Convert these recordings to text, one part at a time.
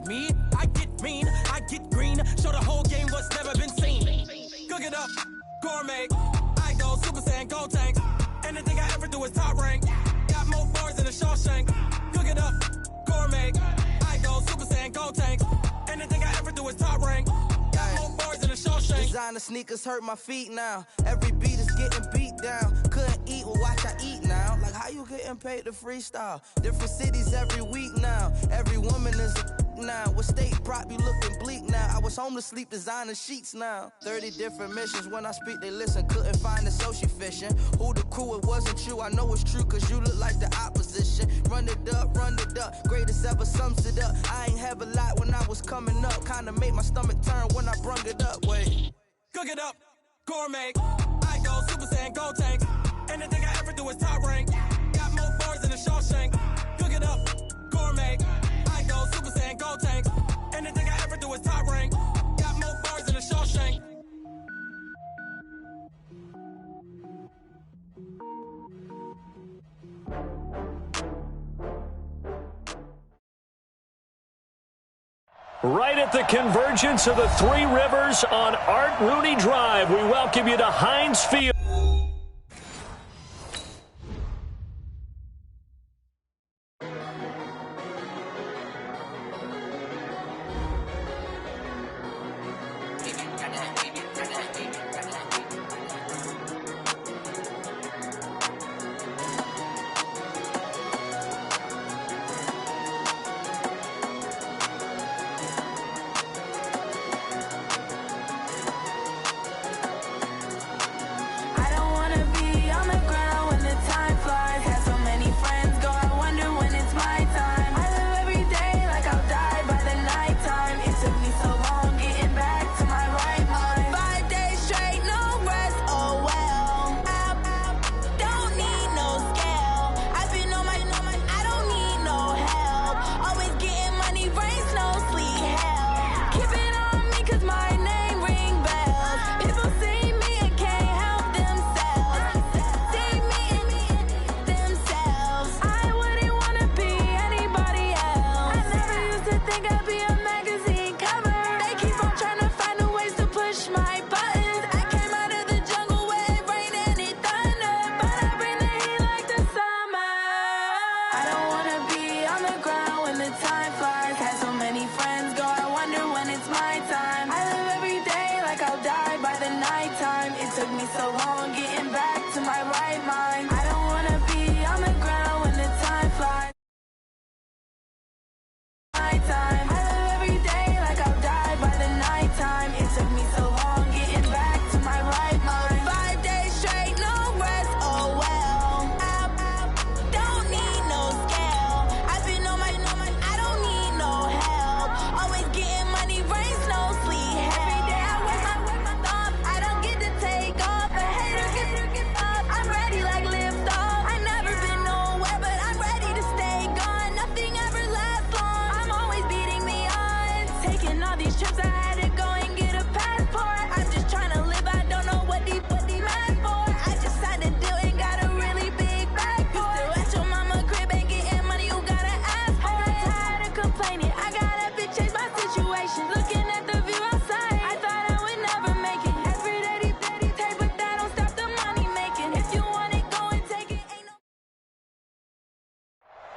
me. I get mean, I get green. Show the whole game what's never been seen. Cook it up, gourmet. I go Super Saiyan, go tank. Anything I ever do is top rank. Got more bars than a Shawshank. Cook it up, gourmet. I go Super Saiyan, go tank. Anything I ever do is top rank. Got more bars than a Shawshank. Designer sneakers hurt my feet now. Every beat is getting beat down. Couldn't eat, well watch I eat now. Like how you getting paid to freestyle? Different cities every week now. Every woman is a now. What state prop you looking bleak now? I was home to sleep designer sheets now. 30 different missions. When I speak they listen. Couldn't find the social fishing. Who the crew? It wasn't you. I know it's true cause you look like the opposition. Run it up, run it up. Greatest ever sums it up. I ain't have a lot when I was coming up. Kinda made my stomach turn when I brung it up. Wait. Cook it up, gourmet. I go Super Saiyan, go tank. Anything I ever do is top rank. Got more bars than a Shawshank. Cook it up, gourmet. I go Super Saiyan, go tank. Anything I ever do is top rank. Got more bars than a Shawshank. Right at the convergence of the Three Rivers on Art Rooney Drive, we welcome you to Heinz Field.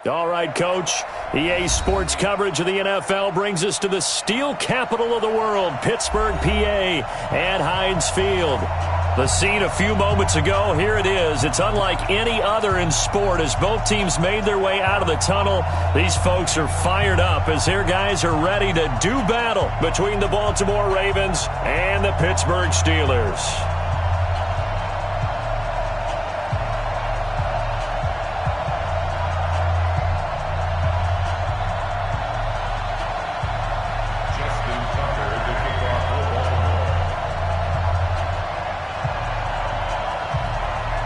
All right, Coach. EA Sports coverage of the NFL brings us to the steel capital of the world, Pittsburgh, PA, and Heinz Field. The scene a few moments ago, here it is. It's unlike any other in sport as both teams made their way out of the tunnel. These folks are fired up as their guys are ready to do battle between the Baltimore Ravens and the Pittsburgh Steelers.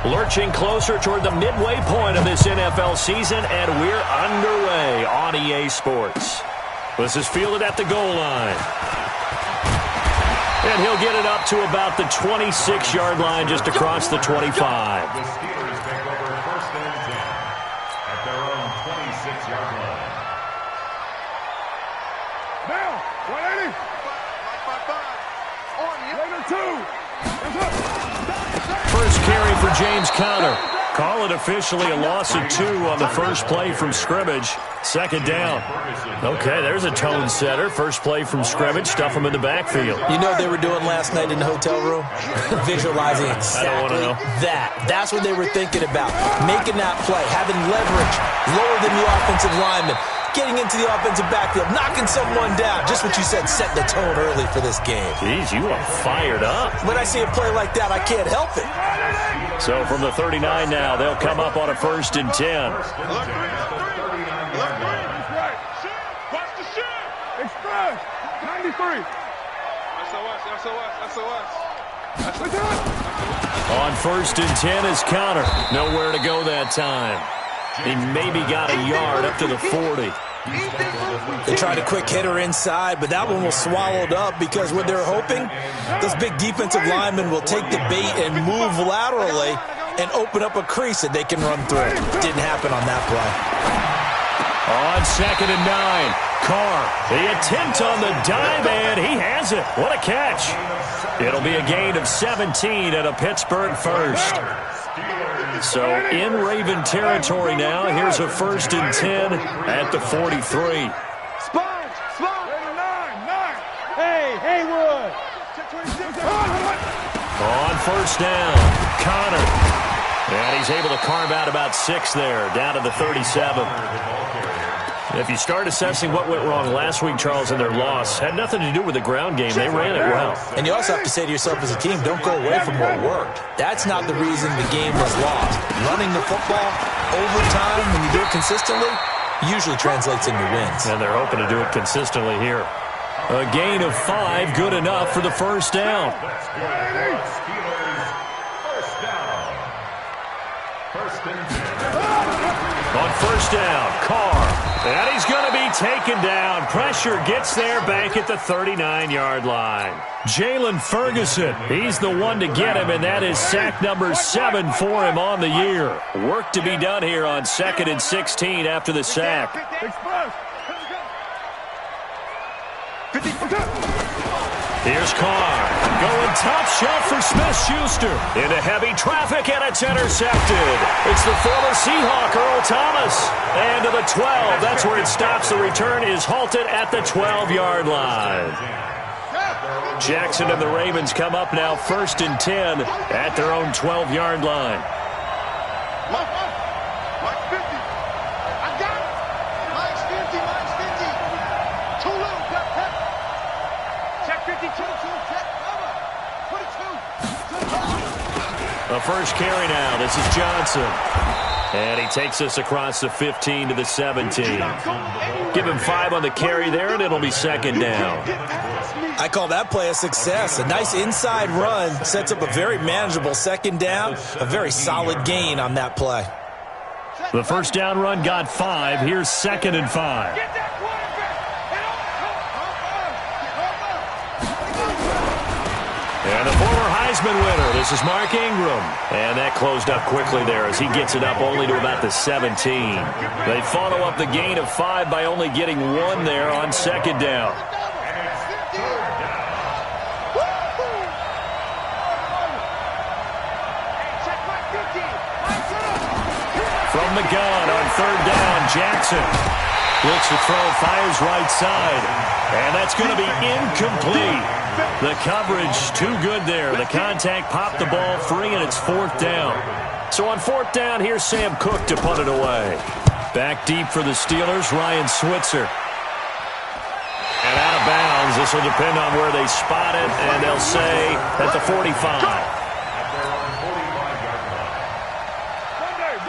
Lurching closer toward the midway point of this NFL season, and we're underway on EA Sports. This is fielded at the goal line. And he'll get it up to about the 26-yard line, just across the 25. The Steelers take over first and 10 at their own 26-yard line. Down. 180. First carry for James Conner. Call it officially a loss of 2 on the first play from scrimmage. Second down. Okay, there's a tone setter. First play from scrimmage, stuff them in the backfield. You know what they were doing last night in the hotel room? Visualizing exactly that. That's what they were thinking about. Making that play, having leverage, lower than the offensive lineman, getting into the offensive backfield, knocking someone down. Just what you said, set the tone early for this game. Jeez, you are fired up. When I see a play like that, I can't help it. So from the 39 now, they'll come up on a 1st and 10. Express. 93. On 1st and 10 is Conner. Nowhere to go that time. He maybe got a yard up to the 40. They tried a quick hitter inside, but that one was swallowed up because what they're hoping, those big defensive linemen will take the bait and move laterally and open up a crease that they can run through. Didn't happen on that play. On 2nd and 9, Carr, the attempt on the dive, and he has it. What a catch. It'll be a gain of 17 and a Pittsburgh first. So in Raven territory now, here's a 1st and 10 at the 43. Hey, Haywood. On 1st down, Conner. And he's able to carve out about 6 there, down to the 37. If you start assessing what went wrong last week, Charles, in their loss, had nothing to do with the ground game. They ran it well. And you also have to say to yourself as a team, don't go away from what worked. That's not the reason the game was lost. Running the football over time, when you do it consistently, usually translates into wins. And they're hoping to do it consistently here. A gain of 5, good enough for the 1st down. On 1st down, Carr. And he's going to be taken down. Pressure gets there back at the 39-yard line. Jalen Ferguson, he's the one to get him, and that is sack number 7 for him on the year. Work to be done here on 2nd and 16 after the sack. Here's Carr, going top shelf for Smith-Schuster. Into heavy traffic, and it's intercepted. It's the former Seahawk, Earl Thomas. And to the 12, that's where it stops. The return is halted at the 12-yard line. Jackson and the Ravens come up now 1st and 10 at their own 12-yard line. The first carry now. This is Johnson. And he takes us across the 15 to the 17. Give him 5 on the carry there, and it'll be 2nd down. I call that play a success. A nice inside run sets up a very manageable 2nd down. A very solid gain on that play. The 1st down run got 5. Here's 2nd and 5. And the former Heisman winner, this is Mark Ingram. And that closed up quickly there as he gets it up only to about the 17. They follow up the gain of 5 by only getting 1 there on 2nd down. From the gun on 3rd down, Jackson. Looks to throw, fires right side. And that's going to be incomplete. The coverage too good there. The contact popped the ball free, and it's 4th down. So on 4th down, here's Sam Cook to punt it away. Back deep for the Steelers, Ryan Switzer. And out of bounds. This will depend on where they spot it, and they'll say at the 45.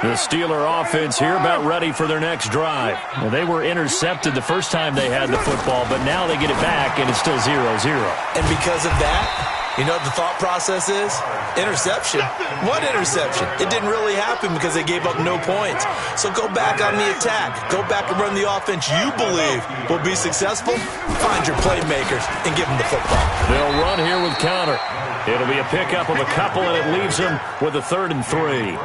The Steeler offense here about ready for their next drive. Well, they were intercepted the first time they had the football, but now they get it back, and it's still 0-0. And because of that, you know what the thought process is? Interception. What interception? It didn't really happen because they gave up no points. So go back on the attack. Go back and run the offense you believe will be successful. Find your playmakers and give them the football. They'll run here with Conner. It'll be a pickup of a couple, and it leaves them with a 3rd and 3.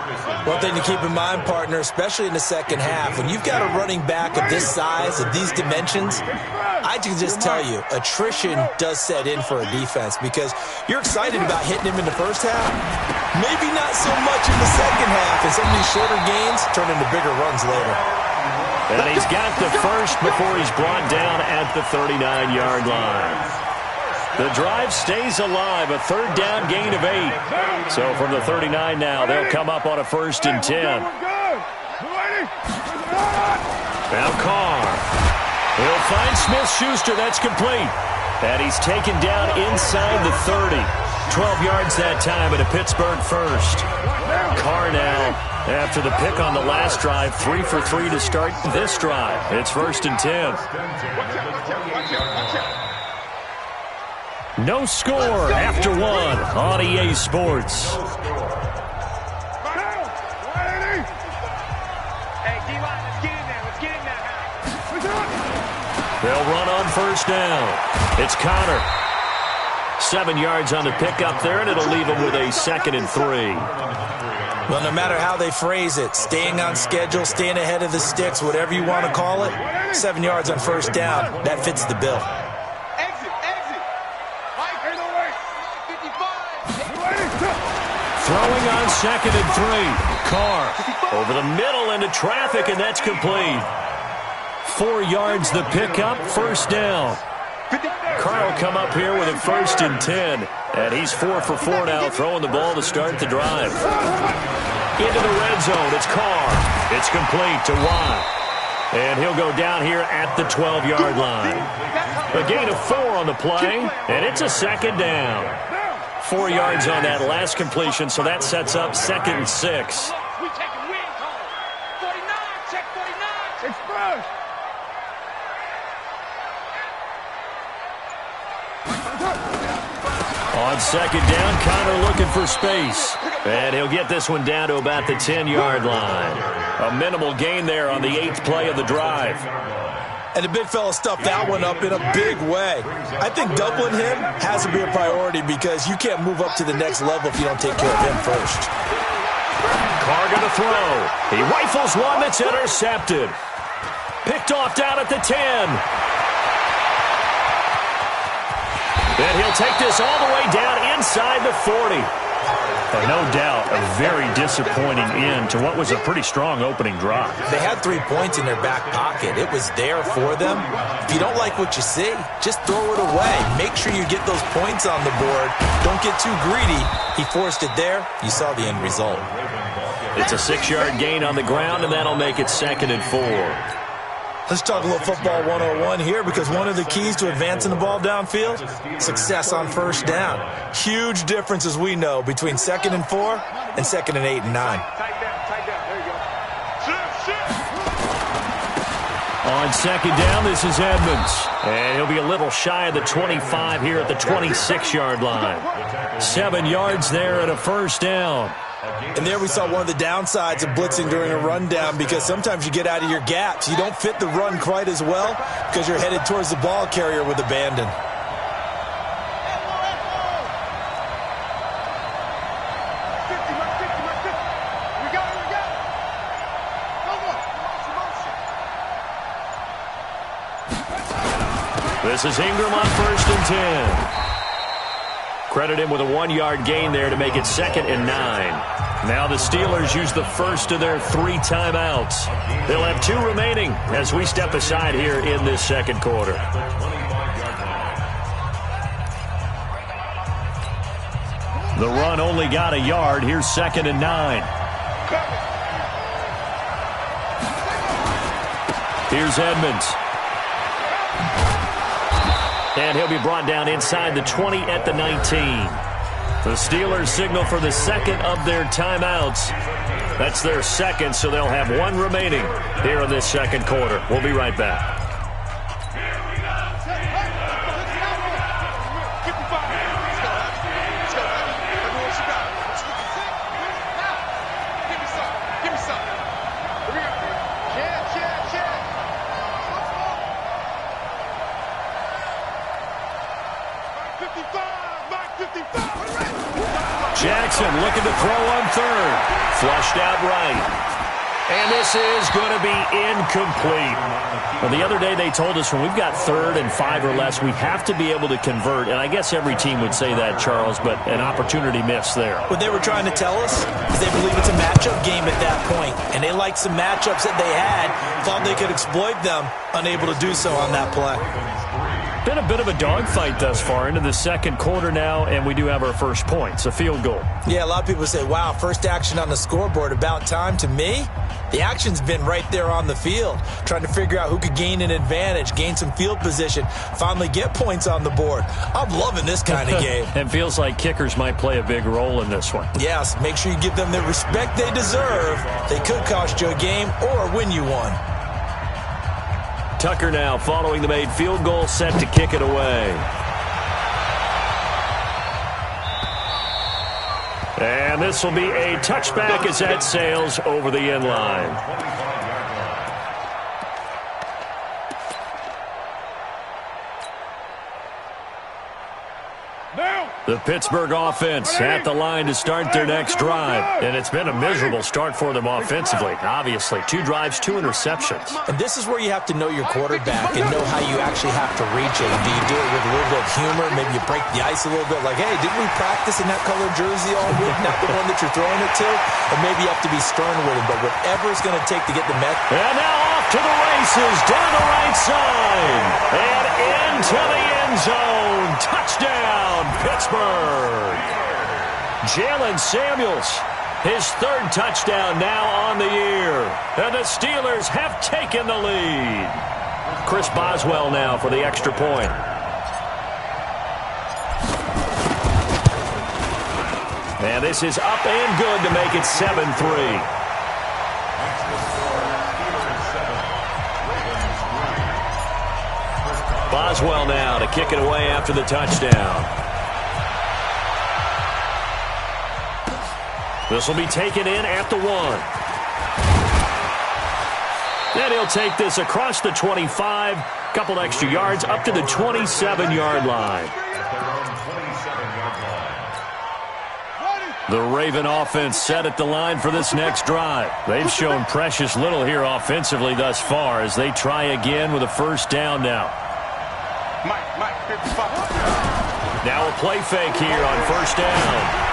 One thing to keep in mind, partner, especially in the second half, when you've got a running back of this size, of these dimensions, I can just tell you, attrition does set in for a defense because you're excited about hitting him in the first half. Maybe not so much in the second half, and some of these shorter gains turn into bigger runs later. And he's got the first before he's brought down at the 39-yard line. The drive stays alive, a 3rd down gain of 8. So from the 39 now, they'll come up on a 1st and 10. Now Carr. He'll find Smith-Schuster. That's complete. And he's taken down inside the 30. 12 yards that time at a Pittsburgh first. Carr now, after the pick on the last drive, 3 for 3 to start this drive. It's 1st and 10. No score after 1 on EA Sports. They'll run on 1st down. It's Connor. 7 yards on the pickup there, and it'll leave him with a 2nd and 3. Well, no matter how they phrase it, staying on schedule, staying ahead of the sticks, whatever you want to call it, 7 yards on 1st down, that fits the bill. Throwing on 2nd and 3. Carr over the middle into traffic, and that's complete. 4 yards the pickup, 1st down. Carr will come up here with a 1st and 10, and he's 4 for 4 now, throwing the ball to start the drive. Into the red zone, it's Carr. It's complete to Watt, and he'll go down here at the 12-yard line. A gain of 4 on the play, and it's a 2nd down. 4 yards on that last completion, so that sets up 2nd and 6. On 2nd down, Connor looking for space. And he'll get this one down to about the 10-yard line. A minimal gain there on the 8th play of the drive. And the big fella stuffed that one up in a big way. I think doubling him has to be a priority because you can't move up to the next level if you don't take care of him first. Carr going to throw. He rifles one that's intercepted. Picked off down at the 10. Then he'll take this all the way down inside the 40. And no doubt, a very disappointing end to what was a pretty strong opening drive. They had 3 points in their back pocket. It was there for them. If you don't like what you see, just throw it away. Make sure you get those points on the board. Don't get too greedy. He forced it there. You saw the end result. It's a 6-yard gain on the ground, and that'll make it 2nd and 4. Let's talk a little football 101 here because one of the keys to advancing the ball downfield, success on 1st down. Huge difference, as we know, between 2nd and 4 and 2nd and 8 and 9. On 2nd down, this is Edmonds. And he'll be a little shy of the 25 here at the 26-yard line. 7 yards there and a 1st down. And there we saw one of the downsides of blitzing during a rundown because sometimes you get out of your gaps. You don't fit the run quite as well because you're headed towards the ball carrier with abandon. This is Ingram on 1st and 10. Credit him with a 1-yard gain there to make it 2nd and 9. Now the Steelers use the first of their 3 timeouts. They'll have 2 remaining as we step aside here in this 2nd quarter. The run only got a yard. Here's 2nd and 9. Here's Edmonds. And he'll be brought down inside the 20 at the 19. The Steelers signal for the 2nd of their timeouts. That's their 2nd, so they'll have 1 remaining here in this 2nd quarter. We'll be right back. Mark 55! Jackson looking to throw on third. Flushed out right. And this is going to be incomplete. Well, the other day they told us when we've got 3rd and 5 or less, we have to be able to convert. And I guess every team would say that, Charles, but an opportunity missed there. What they were trying to tell us is they believe it's a matchup game at that point. And they liked some matchups that they had, thought they could exploit them, unable to do so on that play. Been a bit of a dogfight thus far into the second quarter now, and we do have our first points, a field goal. Yeah, a lot of people say, wow, first action on the scoreboard, about time. To me, the action's been right there on the field, trying to figure out who could gain an advantage, gain some field position, finally get points on the board. I'm loving this kind of game. It feels like kickers might play a big role in this one. Yes, make sure you give them the respect they deserve. They could cost you a game or win you one. Tucker now following the made field goal, set to kick it away. And this will be a touchback as that sails over the end line. The Pittsburgh offense at the line to start their next drive. And it's been a miserable start for them offensively. Obviously, 2 drives, 2 interceptions. And this is where you have to know your quarterback and know how you actually have to reach it. Do you do it with a little bit of humor? Maybe you break the ice a little bit like, hey, didn't we practice in that colored jersey all week? Not the one that you're throwing it to? Or maybe you have to be stern with it. But whatever it's going to take to get the message. And now off to the races, down the right side. And into the end zone. Touchdown, Pittsburgh. Jalen Samuels, his 3rd touchdown now on the year. And the Steelers have taken the lead. Chris Boswell now for the extra point. And this is up and good to make it 7-3. Boswell now to kick it away after the touchdown. This will be taken in at the 1. And he'll take this across the 25, couple extra yards up to the 27-yard line. The Raven offense set at the line for this next drive. They've shown precious little here offensively thus far as they try again with a first down now. Now a play fake here on first down.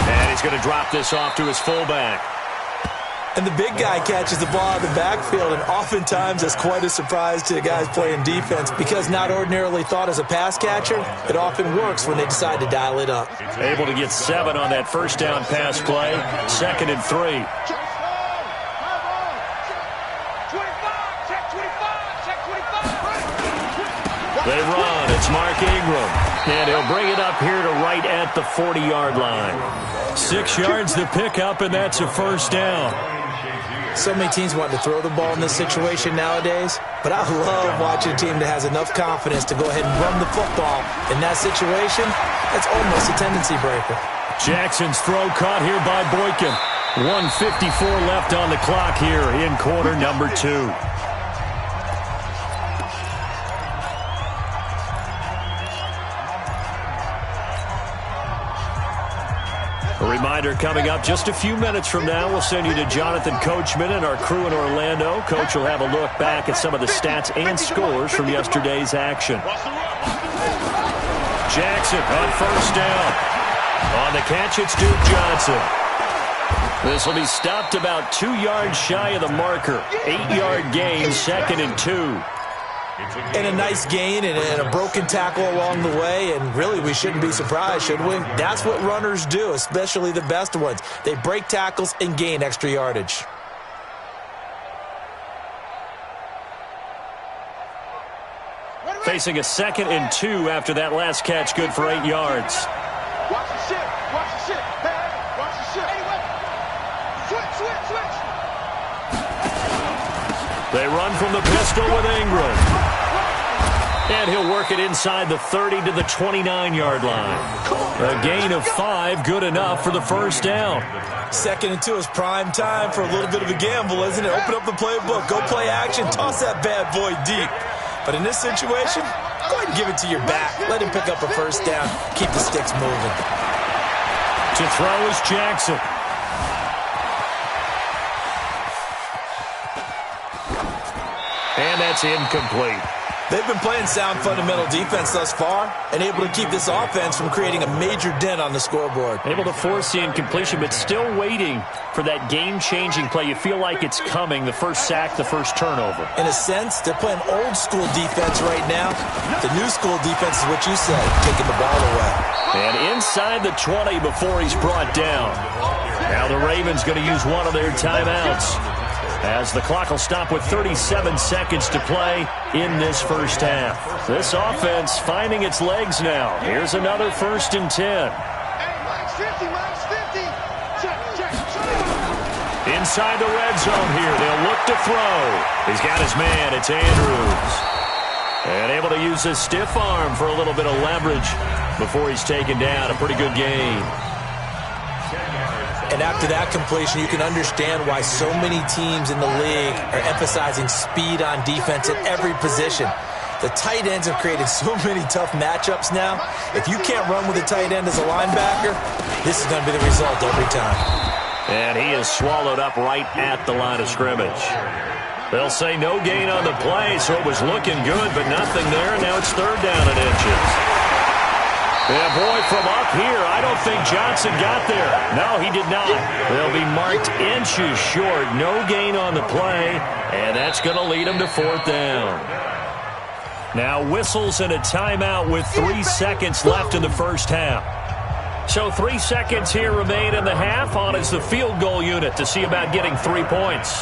And he's going to drop this off to his fullback. And the big guy catches the ball in the backfield, and oftentimes that's quite a surprise to the guys playing defense because not ordinarily thought as a pass catcher, it often works when they decide to dial it up. Able to get 7 on that first down pass play. 2nd and 3. They run. It's Mark Ingram. And he'll bring it up here to right at the 40-yard line. 6 yards to pick up, and that's a first down. So many teams want to throw the ball in this situation nowadays, but I love watching a team that has enough confidence to go ahead and run the football. In that situation, that's almost a tendency breaker. Jackson's throw caught here by Boykin. 1:54 left on the clock here in quarter number 2. A reminder coming up just a few minutes from now, we'll send you to Jonathan Coachman and our crew in Orlando. Coach will have a look back at some of the stats and scores from yesterday's action. Jackson on first down. On the catch, it's Duke Johnson. This will be stopped about 2 yards shy of the marker. 8-yard gain, 2nd and 2. And a nice gain and a broken tackle along the way, and really we shouldn't be surprised, should we? That's what runners do, especially the best ones. They break tackles and gain extra yardage. Facing a 2nd and 2 after that last catch, good for 8 yards. Watch the shit. Watch the shit. Hey, watch the shit. Anyway. Switch. They run from the pistol with Ingram. And he'll work it inside the 30 to the 29-yard line. A gain of 5, good enough for the first down. 2nd and 2 is prime time for a little bit of a gamble, isn't it? Open up the playbook, go play action, toss that bad boy deep. But in this situation, go ahead and give it to your back. Let him pick up a first down. Keep the sticks moving. To throw is Jackson. And that's incomplete. They've been playing sound fundamental defense thus far and able to keep this offense from creating a major dent on the scoreboard. Able to force the incompletion, but still waiting for that game-changing play. You feel like it's coming, the first sack, the first turnover. In a sense, they're playing old-school defense right now. The new-school defense is what you said, taking the ball away. And inside the 20 before he's brought down. Now the Ravens going to use one of their timeouts, as the clock will stop with 37 seconds to play in this first half. This offense finding its legs now. Here's another 1st and 10. Inside the red zone here. They'll look to throw. He's got his man. It's Andrews. And able to use his stiff arm for a little bit of leverage before he's taken down. A pretty good game. And after that completion, you can understand why so many teams in the league are emphasizing speed on defense at every position. The tight ends have created so many tough matchups now. If you can't run with a tight end as a linebacker, this is going to be the result every time. And he is swallowed up right at the line of scrimmage. They'll say no gain on the play, so it was looking good, but nothing there. Now it's 3rd down and inches. Yeah, boy, from up here, I don't think Johnson got there. No, he did not. They'll be marked inches short. No gain on the play, and that's going to lead them to 4th down. Now whistles and a timeout with 3 seconds left in the first half. So 3 seconds here remain in the half. On is the field goal unit to see about getting 3 points.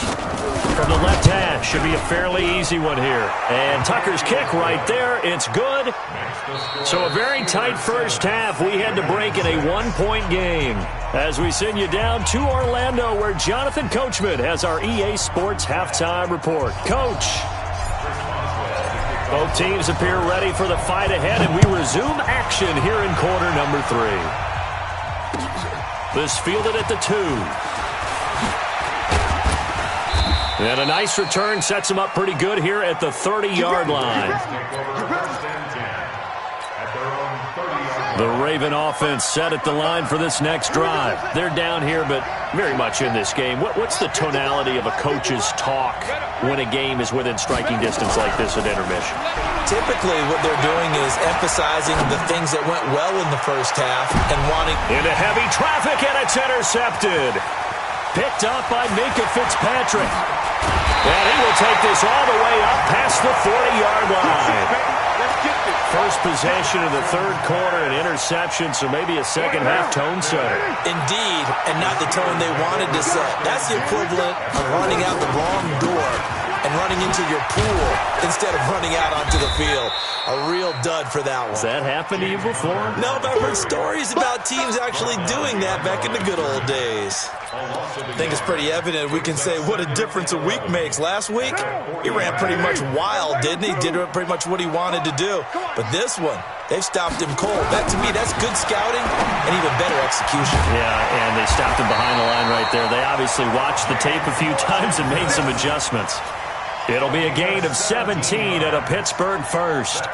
From the left hash, should be a fairly easy one here. And Tucker's kick right there. It's good. So a very tight first half. We had to break in a 1-point game as we send you down to Orlando, where Jonathan Coachman has our EA Sports halftime report. Coach. Both teams appear ready for the fight ahead, and we resume action here in quarter number 3. This fielded at the 2. And a nice return sets him up pretty good here at the 30-yard line. The Raven offense set at the line for this next drive. They're down here, but very much in this game. What's the tonality of a coach's talk when a game is within striking distance like this at intermission? Typically, what they're doing is emphasizing the things that went well in the first half and wanting... Into heavy traffic, and it's intercepted. Picked up by Minkah Fitzpatrick. And he will take this all the way up past the 40-yard line. First possession of the 3rd quarter, an interception, so maybe a second-half tone setter. Indeed, and not the tone they wanted to set. That's the equivalent of running out the wrong door and running into your pool instead of running out onto the field. A real dud for that one. Has that happened to you before? No, but I've heard stories about teams actually doing that back in the good old days. I think it's pretty evident we can say what a difference a week makes. Last week, he ran pretty much wild, didn't he? Did pretty much what he wanted to do. But this one, they've stopped him cold. That, to me, that's good scouting and even better execution. Yeah, and they stopped him behind the line right there. They obviously watched the tape a few times and made some adjustments. It'll be a gain of 17 at a Pittsburgh first.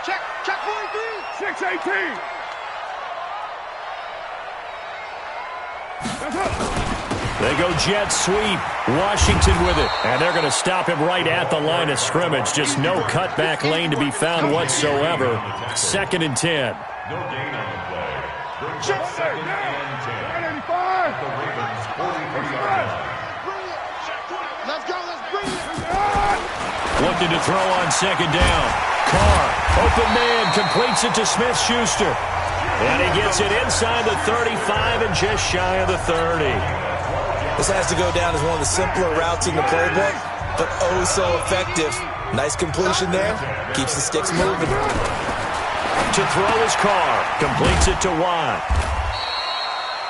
Check 43. 6-18. They go jet sweep. Washington with it. And they're going to stop him right at the line of scrimmage. Just no cutback lane to be found whatsoever. 2nd and 10. No gain on the play. Brings Check up 2nd and 10. 185. The Ravens 43-yard line. Let's go. Let's bring it. Looking to throw on 2nd down. Carr, open man, completes it to Smith-Schuster. And he gets it inside the 35 and just shy of the 30. This has to go down as one of the simpler routes in the playbook, but oh so effective. Nice completion there. Keeps the sticks moving. To throw is Carr. Completes it to Watt.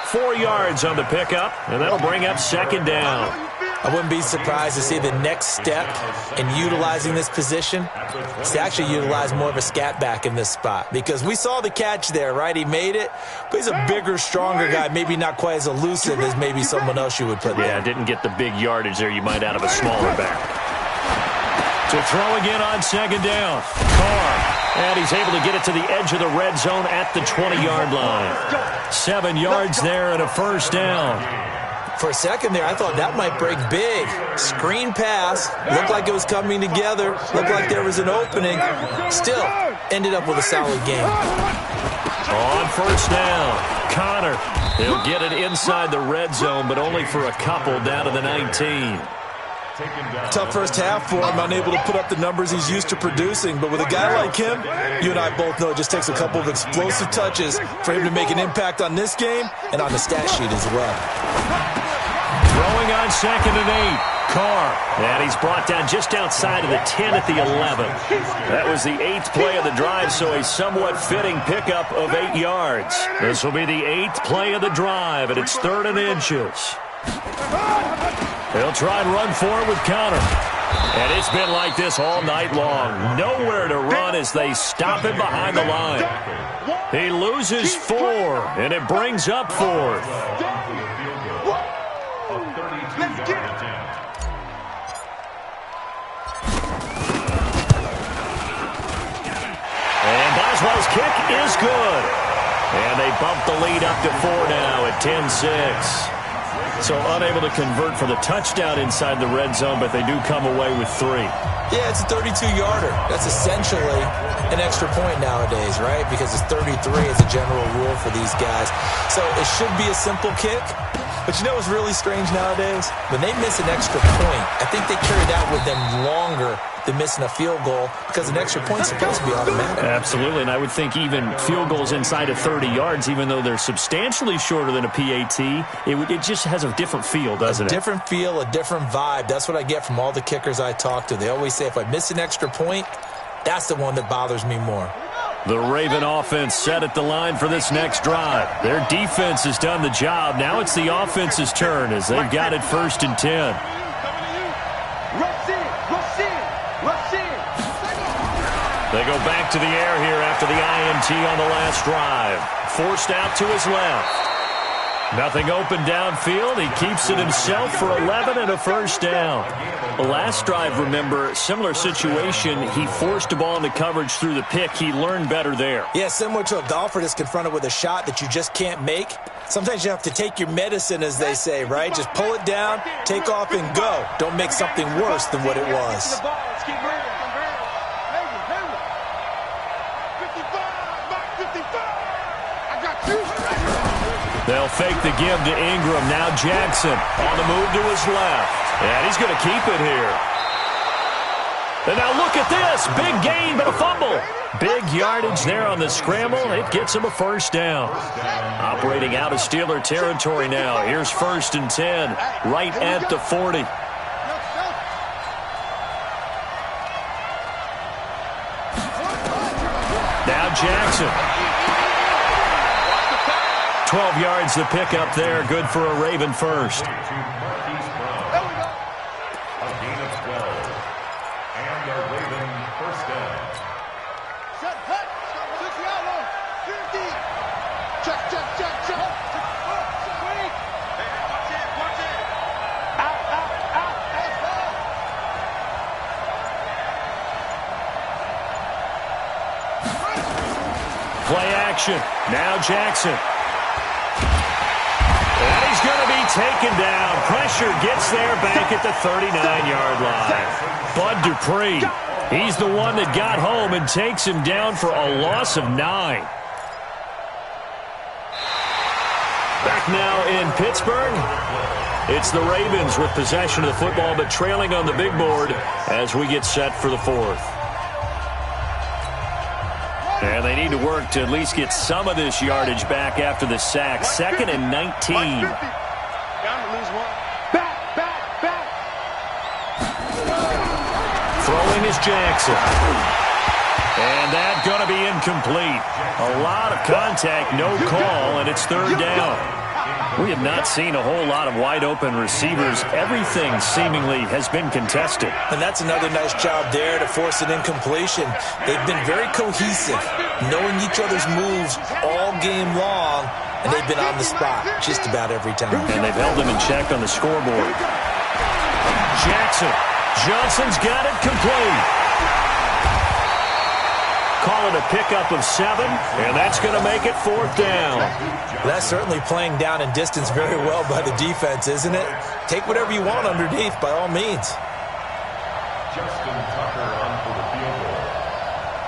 4 yards on the pickup, and that'll bring up 2nd down. I wouldn't be surprised to see the next step in utilizing this position is to actually utilize more of a scat back in this spot. Because we saw the catch there, right? He made it, but he's a bigger, stronger guy, maybe not quite as elusive as maybe someone else you would put there. Yeah, didn't get the big yardage there you might out of a smaller back. To throw again on second down. Carr. And he's able to get it to the edge of the red zone at the 20-yard line. 7 yards there and a first down. For a second there, I thought that might break big. Screen pass. Looked like it was coming together. Looked like there was an opening. Still, ended up with a solid game. On first down, Connor. He'll get it inside the red zone, but only for a couple down to the 19. Tough first half for him, unable to put up the numbers he's used to producing. But with a guy like him, you and I both know it just takes a couple of explosive touches for him to make an impact on this game and on the stat sheet as well. Throwing on second and 8. Carr. And he's brought down just outside of the 10 at the 11. That was the 8th play of the drive, so a somewhat fitting pickup of 8 yards. This will be the 8th play of the drive, and it's 3rd and inches. They'll try and run forward with Connor. And it's been like this all night long. Nowhere to run as they stop him behind the line. He loses 4, and it brings up 4th. And Boswell's kick is good. And they bump the lead up to 4 now at 10-6. So unable to convert for the touchdown inside the red zone, but they do come away with 3. Yeah, it's a 32-yarder. That's essentially an extra point nowadays, right? Because it's 33 as a general rule for these guys. So it should be a simple kick. But you know what's really strange nowadays? When they miss an extra point, I think they carry that with them longer than missing a field goal because an extra point is supposed to be automatic. Absolutely, and I would think even field goals inside of 30 yards, even though they're substantially shorter than a PAT, it just has a different feel, doesn't it? A different feel, a different vibe. That's what I get from all the kickers I talk to. They always say if I miss an extra point, that's the one that bothers me more. The Raven offense set at the line for this next drive. Their defense has done the job. Now it's the offense's turn as they've got it 1st and 10. They go back to the air here after the INT on the last drive. Forced out to his left. Nothing open downfield. He keeps it himself for 11 and a first down. The last drive, remember, similar situation. He forced a ball into coverage through the pick. He learned better there. Yeah, similar to a golfer that's confronted with a shot that you just can't make. Sometimes you have to take your medicine, as they say, right? Just pull it down, take off, and go. Don't make something worse than what it was. They'll fake the give to Ingram. Now Jackson on the move to his left. And he's going to keep it here. And now look at this. Big gain, but a fumble. Big yardage there on the scramble. It gets him a first down. Operating out of Steeler territory now. Here's 1st and 10, right at the 40. Now Jackson. 12 yards to pick up there. Good for a Raven first. A gain of 12. And a Raven first down. Play action. Now Jackson. And he's going to be taken down. Pressure gets there back at the 39-yard line. Bud Dupree, he's the one that got home and takes him down for a loss of 9. Back now in Pittsburgh. It's the Ravens with possession of the football, but trailing on the big board as we get set for the 4th. And they need to work to at least get some of this yardage back after the sack. 2nd and 19. Throwing is Jackson. And that's going to be incomplete. A lot of contact, no call, and it's 3rd down. We have not seen a whole lot of wide-open receivers. Everything seemingly has been contested. And that's another nice job there to force an incompletion. They've been very cohesive, knowing each other's moves all game long, and they've been on the spot just about every time. And they've held them in check on the scoreboard. Jackson Johnson's got it complete. Call it a pickup of 7, and that's going to make it 4th down. That's certainly playing down and distance very well by the defense, isn't it? Take whatever you want underneath, by all means. Justin Tucker on for the field goal.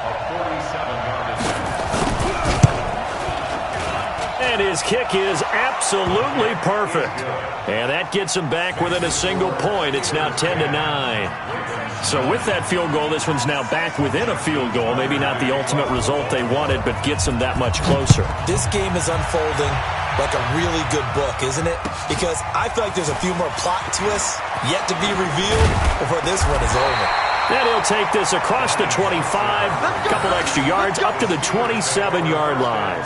A 47-yard attempt. And his kick is absolutely perfect. And that gets him back within a single point. It's now 10-9. So with that field goal, this one's now back within a field goal. Maybe not the ultimate result they wanted, but gets them that much closer. This game is unfolding like a really good book, isn't it? Because I feel like there's a few more plot twists yet to be revealed before this one is over. And he'll take this across the 25, a couple extra yards, up to the 27-yard line.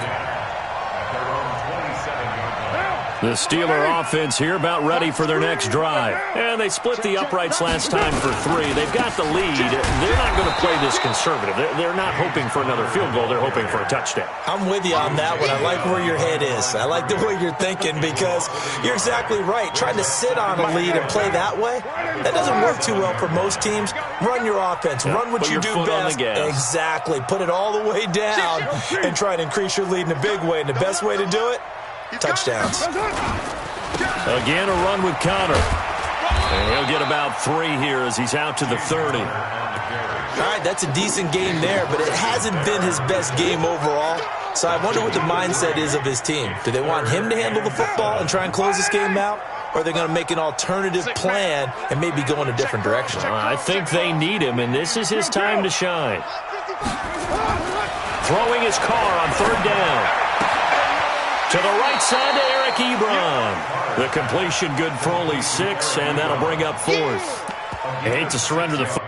The Steeler offense here about ready for their next drive. And they split the uprights last time for 3. They've got the lead. They're not going to play this conservative. They're not hoping for another field goal. They're hoping for a touchdown. I'm with you on that one. I like where your head is. I like the way you're thinking because you're exactly right. Trying to sit on a lead and play that way, that doesn't work too well for most teams. Run your offense. Run what you do best. Exactly. Put it all the way down and try and increase your lead in a big way. And the best way to do it, touchdowns. Again, a run with Connor. And he'll get about 3 here as he's out to the 30. All right, that's a decent game there, but it hasn't been his best game overall. So I wonder what the mindset is of his team. Do they want him to handle the football and try and close this game out? Or are they going to make an alternative plan and maybe go in a different direction? I think they need him, and this is his time to shine. Throwing his car on 3rd down. To the right side to Eric Ebron. The completion good for only 6, and that'll bring up 4th. I hate to surrender the football.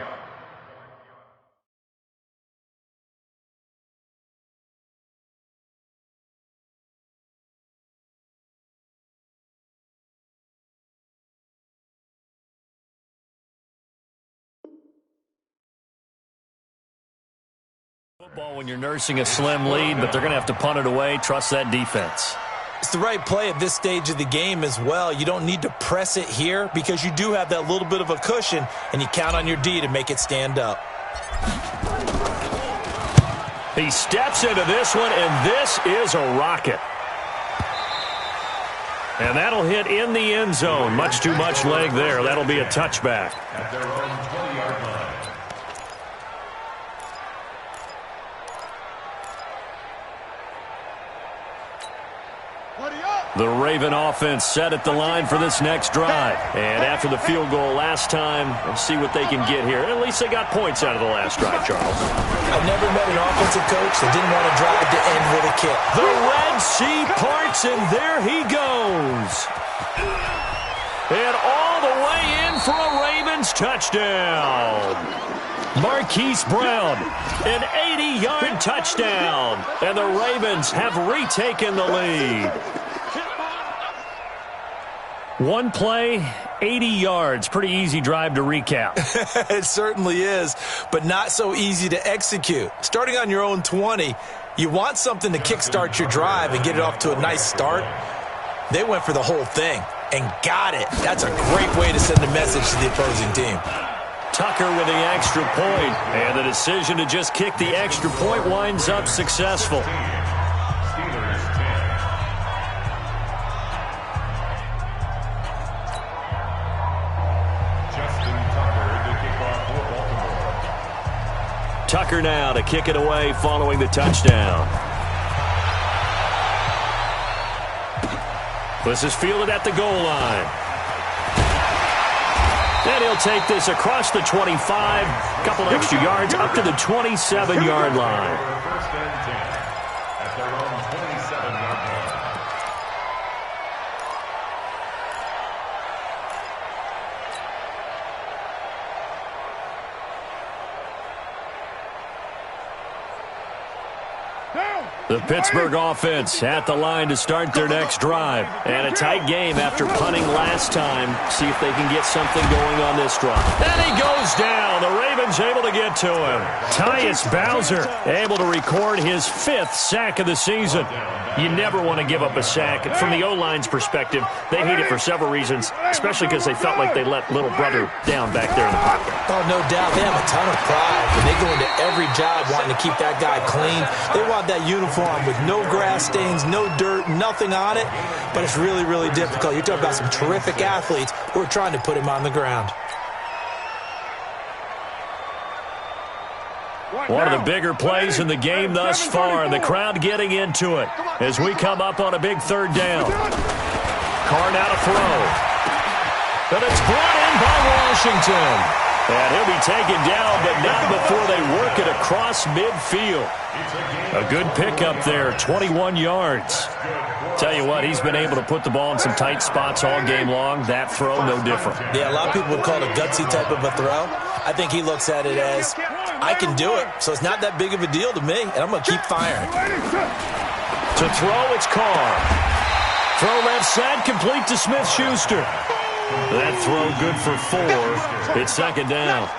When you're nursing a slim lead, but they're going to have to punt it away. Trust that defense. It's the right play at this stage of the game as well. You don't need to press it here because you do have that little bit of a cushion, and you count on your D to make it stand up. He steps into this one, and this is a rocket. And that'll hit in the end zone. Much too much leg there. That'll be a touchback. At their own 20-yard line. The Raven offense set at the line for this next drive. And after the field goal last time, let's see what they can get here. At least they got points out of the last drive, Charles. I've never met an offensive coach that didn't want to drive to end with a kick. The Red Sea parts, and there he goes. And all the way in for a Ravens touchdown. Marquise Brown, an 80-yard touchdown. And the Ravens have retaken the lead. One play, 80 yards. Pretty easy drive to recap. It certainly is, but not so easy to execute. Starting on your own 20, you want something to kickstart your drive and get it off to a nice start. They went for the whole thing and got it. That's a great way to send a message to the opposing team. Tucker with the extra point, and the decision to just kick the extra point winds up successful. Tucker now to kick it away following the touchdown. This is fielded at the goal line. And he'll take this across the 25, a couple extra yards, up to the 27-yard line. First and 10 at their own 27-yard line. The Pittsburgh offense at the line to start their next drive. And a tight game after punting last time. See if they can get something going on this drive. And he goes down. The Ravens able to get to him. Tyus Bowser able to record his 5th sack of the season. You never want to give up a sack. From the O-line's perspective, they hate it for several reasons, especially because they felt like they let little brother down back there in the pocket. Oh, no doubt. They have a ton of pride. And they go into every job wanting to keep that guy clean. They want that uniform with no grass stains, no dirt, nothing on it. But it's really, really difficult. You're talking about some terrific athletes who are trying to put him on the ground. One of the bigger plays in the game thus far. The crowd getting into it as we come up on a big 3rd down. Carr now to throw. But it's brought in by Washington. And he'll be taken down, but not before they work it across midfield. A good pickup there, 21 yards. Tell you what, he's been able to put the ball in some tight spots all game long. That throw, no different. Yeah, a lot of people would call it a gutsy type of a throw. I think he looks at it as, I can do it, so it's not that big of a deal to me, and I'm going to keep firing. To throw, it's Carr. Throw left side, complete to Smith-Schuster. That throw good for 4. It's 2nd down.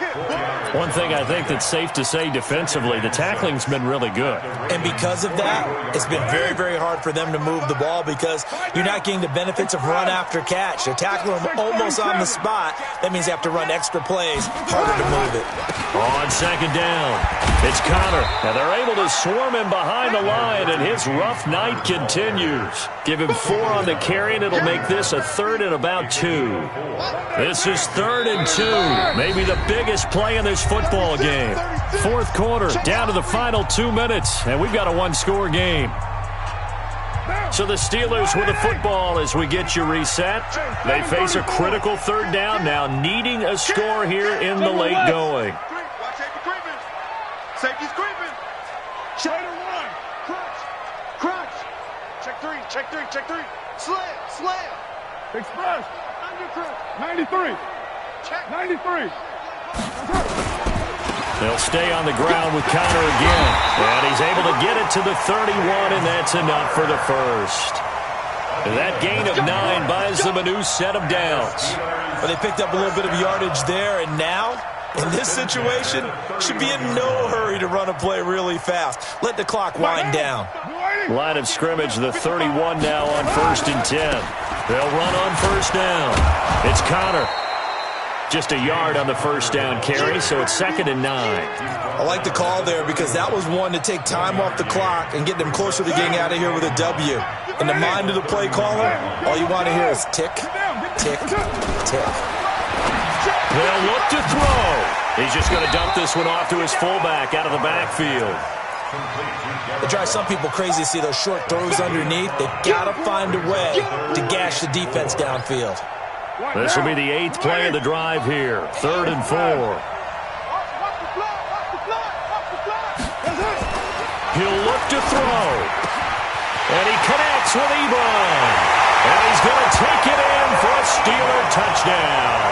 One thing I think that's safe to say defensively, the tackling's been really good. And because of that, it's been very, very hard for them to move the ball because you're not getting the benefits of run after catch. They're tackling them almost on the spot. That means they have to run extra plays, harder to move it. On 2nd down, it's Connor. And they're able to swarm him behind the line, and his rough night continues. Give him 4 on the carry, and it'll make this a 3rd and about 2. This is 3rd and 2. Maybe the biggest play in this football game. 4th quarter, down to the final 2 minutes, and we've got a 1-score game. So the Steelers with the football as we get you reset. They face a critical 3rd down now, needing a score here in the late going. Safety's creeping. Check 1. Crunch. Check 3. Check 3. Check 3. Slam. Express. 93. Check. 93. They'll stay on the ground with Connor again. And he's able to get it to the 31, and that's enough for the first. And that gain of 9 buys them a new set of downs. Well, they picked up a little bit of yardage there, and now, in this situation, should be in no hurry to run a play really fast. Let the clock wind down. Line of scrimmage, the 31 now on 1st and 10. They'll run on 1st down. It's Connor. Just a yard on the 1st down carry, so it's 2nd and 9. I like the call there because that was one to take time off the clock and get them closer to getting out of here with a W. In the mind of the play caller, all you want to hear is tick, tick, tick. They'll look to throw. He's just going to dump this one off to his fullback out of the backfield. It drives some people crazy to see those short throws underneath. They've got to find a way to gash the defense downfield. This will be the 8th play of the drive here. 3rd and 4. He'll look to throw. And he connects with Ebron. And he's going to take it in for a Steeler touchdown.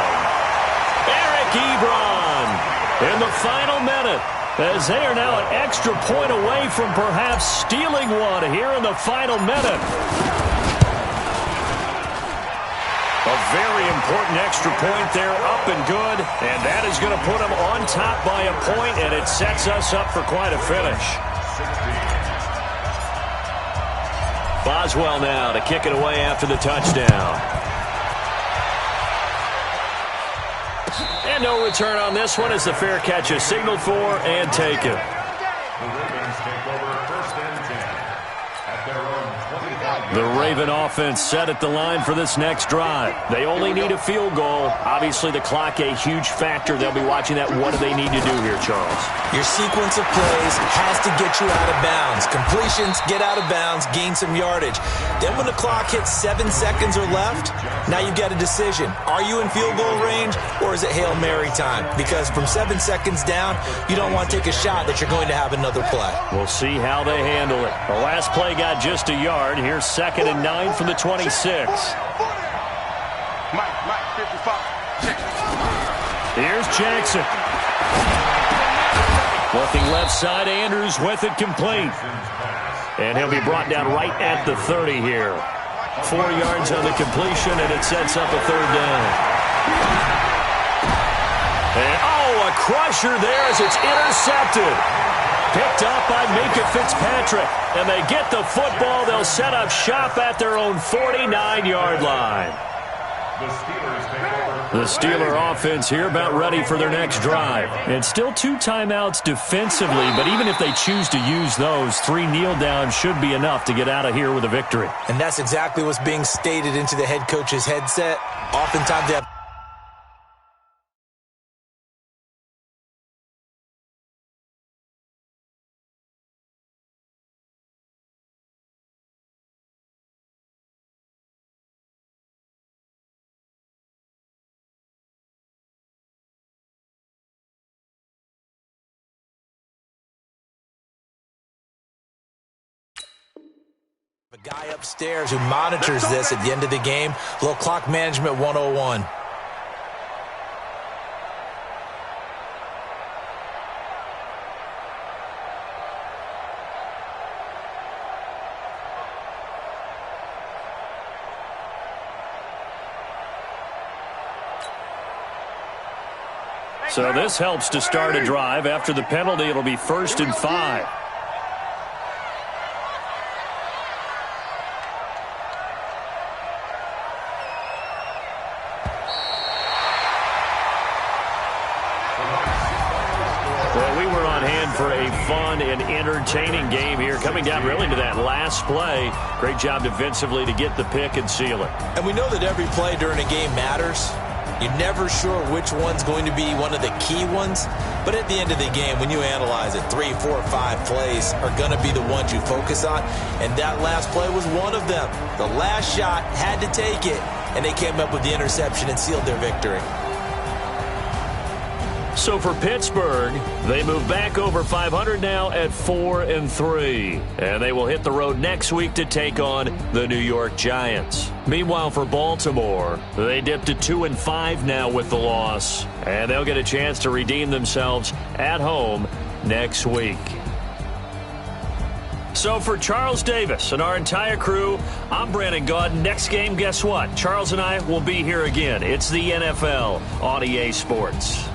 Eric Ebron in the final minute, as they are now an extra point away from perhaps stealing one here in the final minute. A very important extra point there, up and good, and that is going to put them on top by a point, and it sets us up for quite a finish. Boswell now to kick it away after the touchdown. And no return on this one as the fair catch is signaled for and taken. The Raven offense set at the line for this next drive. They only need a field goal. Obviously, the clock a huge factor. They'll be watching that. What do they need to do here, Charles? Your sequence of plays has to get you out of bounds. Completions, get out of bounds, gain some yardage. Then when the clock hits 7 seconds or left, now you've got a decision. Are you in field goal range, or is it Hail Mary time? Because from 7 seconds down, you don't want to take a shot that you're going to have another play. We'll see how they handle it. The last play got just a yard. Here's 2nd and 9 from the 26. Mike, 55. Here's Jackson. Looking left side, Andrews with it complete. And he'll be brought down right at the 30 here. 4 yards on the completion, and it sets up a third down. And, a crusher there as it's intercepted. Picked up by Minka Fitzpatrick. And they get the football. They'll set up shop at their own 49-yard line. The Steeler offense here about ready for their next drive. And still 2 timeouts defensively, but even if they choose to use those, 3 kneel downs should be enough to get out of here with a victory. And that's exactly what's being stated into the head coach's headset. Oftentimes they have a guy upstairs who monitors this at the end of the game. A little clock management 101. So this helps to start a drive. After the penalty, it'll be 1st and 5. For a fun and entertaining game here, coming down really to that last play. Great job defensively to get the pick and seal it. And we know that every play during a game matters. You're never sure which one's going to be one of the key ones. But at the end of the game, when you analyze it, 3, 4, 5 plays are going to be the ones you focus on. And that last play was one of them. The last shot had to take it, and they came up with the interception and sealed their victory. So for Pittsburgh, they move back over 500 now at 4-3. And they will hit the road next week to take on the New York Giants. Meanwhile, for Baltimore, they dipped to 2-5 now with the loss. And they'll get a chance to redeem themselves at home next week. So for Charles Davis and our entire crew, I'm Brandon Gaudin. Next game, guess what? Charles and I will be here again. It's the NFL on EA Sports.